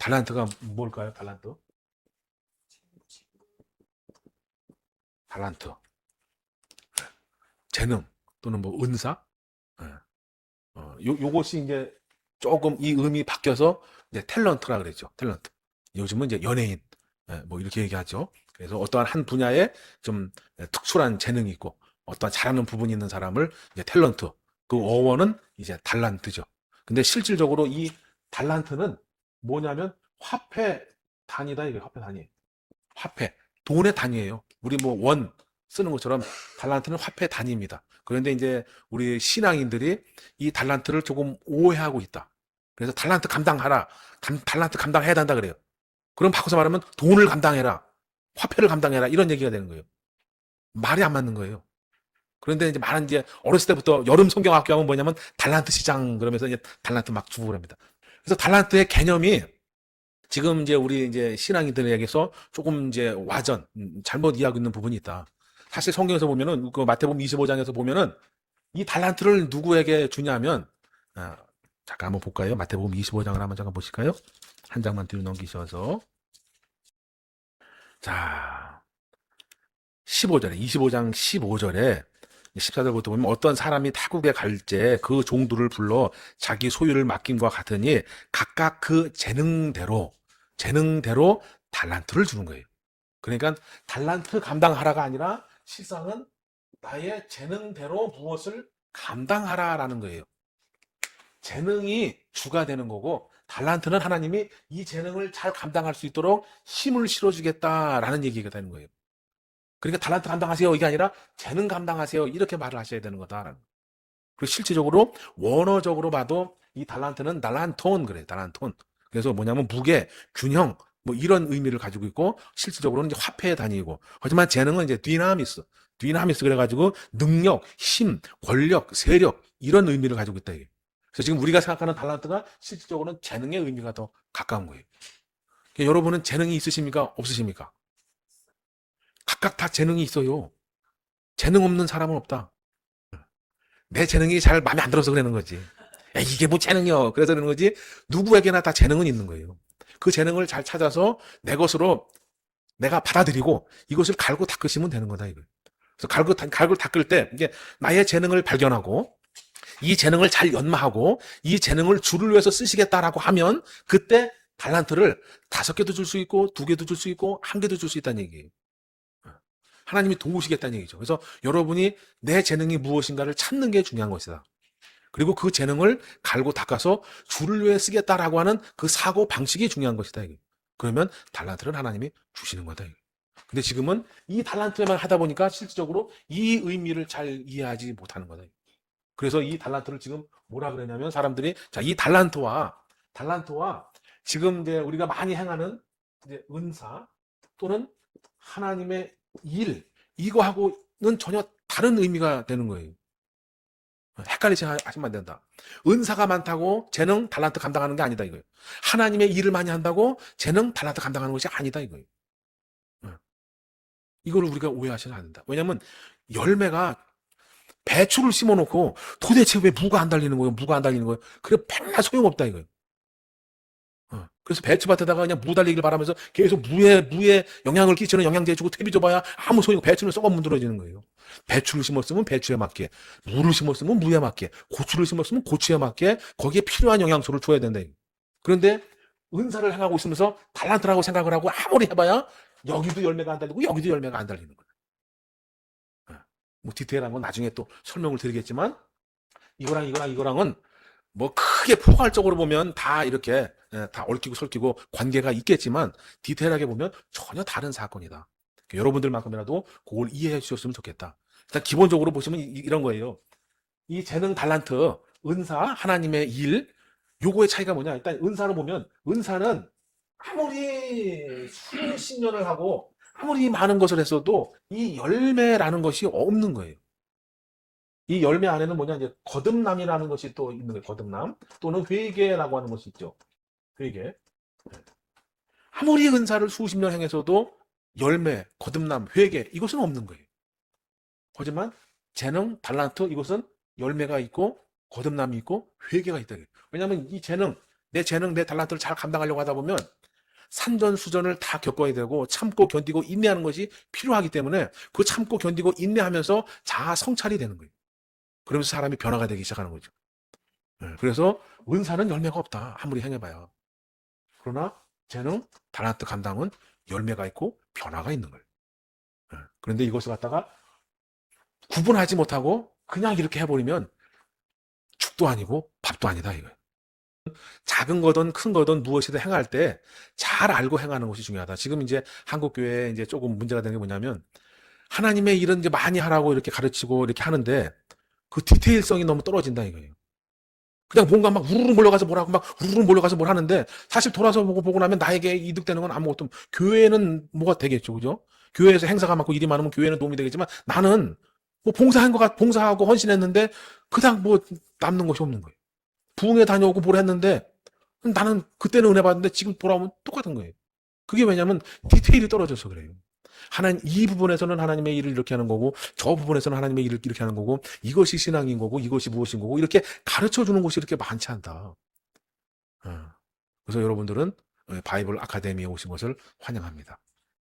달란트가 뭘까요? 달란트? 달란트. 재능 또는 뭐 은사? 예. 요것이 이제 조금 이 의미 바뀌어서 이제 탤런트라 그랬죠. 탤런트. 요즘은 이제 연예인, 뭐 이렇게 얘기하죠. 그래서 어떠한 한 분야에 좀 특출한 재능이 있고 어떠한 잘하는 부분이 있는 사람을 이제 탤런트. 그 어원은 이제 달란트죠. 근데 실질적으로 이 달란트는 뭐냐면 화폐 단위다 이게 화폐 단위. 화폐, 돈의 단위예요. 우리 뭐 원 쓰는 것처럼 달란트는 화폐 단위입니다. 그런데 이제 우리 신앙인들이 이 달란트를 조금 오해하고 있다. 그래서 달란트 감당하라. 달란트 감당해야 된다 그래요. 그럼 바꿔서 말하면 돈을 감당해라. 화폐를 감당해라. 이런 얘기가 되는 거예요. 말이 안 맞는 거예요. 그런데 이제 많은 이제 어렸을 때부터 여름 성경학교 하면 뭐냐면 달란트 시장 그러면서 이제 달란트 막 주고 그럽니다. 그래서 달란트의 개념이 지금 이제 우리 이제 신앙인들에게서 조금 이제 와전, 잘못 이해하고 있는 부분이 있다. 사실 성경에서 보면은 그 마태복음 25장에서 보면은 이 달란트를 누구에게 주냐면 잠깐 한번 볼까요? 마태복음 25장을 한번 잠깐 보실까요? 한 장만 뒤로 넘기셔서 자 15절에 25장 15절에 14절부터 보면 어떤 사람이 타국에 갈 때 그 종들을 불러 자기 소유를 맡김과 같으니 각각 그 재능대로 달란트를 주는 거예요. 그러니까 달란트 감당하라가 아니라 실상은 나의 재능대로 무엇을 감당하라라는 거예요. 재능이 주가 되는 거고 달란트는 하나님이 이 재능을 잘 감당할 수 있도록 힘을 실어주겠다라는 얘기가 되는 거예요. 그러니까 달란트 감당하세요 이게 아니라 재능 감당하세요 이렇게 말을 하셔야 되는 거다라는. 그리고 실질적으로 원어적으로 봐도 이 달란트는 달란톤 그래요. 달란톤. 그래서 뭐냐면 무게, 균형 뭐 이런 의미를 가지고 있고 실질적으로는 이제 화폐의 단위이고 하지만 재능은 이제 디나미스 그래가지고 능력, 힘, 권력, 세력 이런 의미를 가지고 있다 이게. 그래서 지금 우리가 생각하는 달란트가 실질적으로는 재능의 의미가 더 가까운 거예요. 그러니까 여러분은 재능이 있으십니까? 없으십니까? 각각 다 재능이 있어요. 재능 없는 사람은 없다. 내 재능이 잘 마음에 안 들어서 그러는 거지. 야, 이게 뭐 재능이요. 그래서 그러는 거지. 누구에게나 다 재능은 있는 거예요. 그 재능을 잘 찾아서 내 것으로 내가 받아들이고 이것을 갈고 닦으시면 되는 거다 이거. 그래서 갈고 닦을 때 이게 나의 재능을 발견하고 이 재능을 잘 연마하고 이 재능을 주를 위해서 쓰시겠다라고 하면 그때 달란트를 5개도 줄 수 있고 2개도 줄 수 있고 1개도 줄 수 있다는 얘기예요. 하나님이 도우시겠다는 얘기죠. 그래서 여러분이 내 재능이 무엇인가를 찾는 게 중요한 것이다. 그리고 그 재능을 갈고 닦아서 주를 위해 쓰겠다라고 하는 그 사고 방식이 중요한 것이다. 이게. 그러면 달란트를 하나님이 주시는 거다. 이게. 근데 지금은 이 달란트에만 하다 보니까 실질적으로 이 의미를 잘 이해하지 못하는 거다. 그래서 이 달란트를 지금 뭐라 그러냐면 사람들이 자, 이 달란트와 지금 이제 우리가 많이 행하는 이제 은사 또는 하나님의 일 이거하고는 전혀 다른 의미가 되는 거예요. 헷갈리시 하시면 안 된다. 은사가 많다고 재능, 달란트 감당하는 게 아니다 이거예요. 하나님의 일을 많이 한다고 재능, 달란트 감당하는 것이 아니다 이거예요. 이걸 우리가 오해하시면 안 된다. 왜냐하면 열매가 배추를 심어놓고 도대체 왜 무가 안 달리는 거예요? 무가 안 달리는 거예요? 그래 백날 소용없다 이거예요. 그래서 배추밭에다가 그냥 무 달리길 바라면서 계속 무에 영향을 끼치는 영양제 주고 퇴비 줘봐야 아무 소용 배추는 썩어 문드러지는 거예요. 배추를 심었으면 배추에 맞게, 무를 심었으면 무에 맞게, 고추를 심었으면 고추에 맞게 거기에 필요한 영양소를 줘야 된다. 그런데 은사를 행하고 있으면서 달란트라고 생각을 하고 아무리 해봐야 여기도 열매가 안 달리고 여기도 열매가 안 달리는 거예요. 뭐 디테일한 건 나중에 또 설명을 드리겠지만 이거랑은 뭐 크게 포괄적으로 보면 다 이렇게 다 얽히고 설키고 관계가 있겠지만 디테일하게 보면 전혀 다른 사건이다. 여러분들만큼이라도 그걸 이해해 주셨으면 좋겠다. 일단 기본적으로 보시면 이런 거예요. 이 재능 달란트, 은사, 하나님의 일 요거의 차이가 뭐냐? 일단 은사를 보면 은사는 아무리 수십 년을 하고 아무리 많은 것을 했어도 이 열매라는 것이 없는 거예요. 이 열매 안에는 뭐냐 이제 거듭남이라는 것이 또 있는 거예요. 거듭남 또는 회개라고 하는 것이 있죠. 회개. 아무리 은사를 수십 년 행해서도 열매, 거듭남, 회개 이것은 없는 거예요. 하지만 재능, 달란트 이것은 열매가 있고 거듭남이 있고 회개가 있다. 왜냐하면 이 재능 내 재능, 내 달란트를 잘 감당하려고 하다 보면 산전수전을 다 겪어야 되고 참고 견디고 인내하는 것이 필요하기 때문에 그 참고 견디고 인내하면서 자아 성찰이 되는 거예요. 그러면서 사람이 변화가 되기 시작하는 거죠. 그래서 은사는 열매가 없다. 아무리 행해봐야. 그러나 재능, 달란트 감당은 열매가 있고 변화가 있는 거예요. 그런데 이것을 갖다가 구분하지 못하고 그냥 이렇게 해버리면 죽도 아니고 밥도 아니다 이거예요. 작은 거든 큰 거든 무엇이든 행할 때 잘 알고 행하는 것이 중요하다. 지금 이제 한국 교회에 이제 조금 문제가 되는 게 뭐냐면 하나님의 일은 이제 많이 하라고 이렇게 가르치고 이렇게 하는데 그 디테일성이 너무 떨어진다 이거예요. 그냥 뭔가 막 우르르 몰려가서 뭘 하고 막 우르르 몰려가서 뭘 하는데 사실 돌아서 보고 나면 나에게 이득되는 건 아무것도 교회는 뭐가 되겠죠, 그죠? 교회에서 행사가 많고 일이 많으면 교회는 도움이 되겠지만 나는 뭐 봉사하고 헌신했는데 그냥 뭐 남는 것이 없는 거예요. 부흥회 다녀오고 뭘 했는데 나는 그때는 은혜 받았는데 지금 돌아오면 똑같은 거예요. 그게 왜냐면 디테일이 떨어져서 그래요. 하나님 이 부분에서는 하나님의 일을 이렇게 하는 거고 저 부분에서는 하나님의 일을 이렇게 하는 거고 이것이 신앙인 거고 이것이 무엇인 거고 이렇게 가르쳐 주는 곳이 이렇게 많지 않다. 그래서 여러분들은 바이블 아카데미에 오신 것을 환영합니다.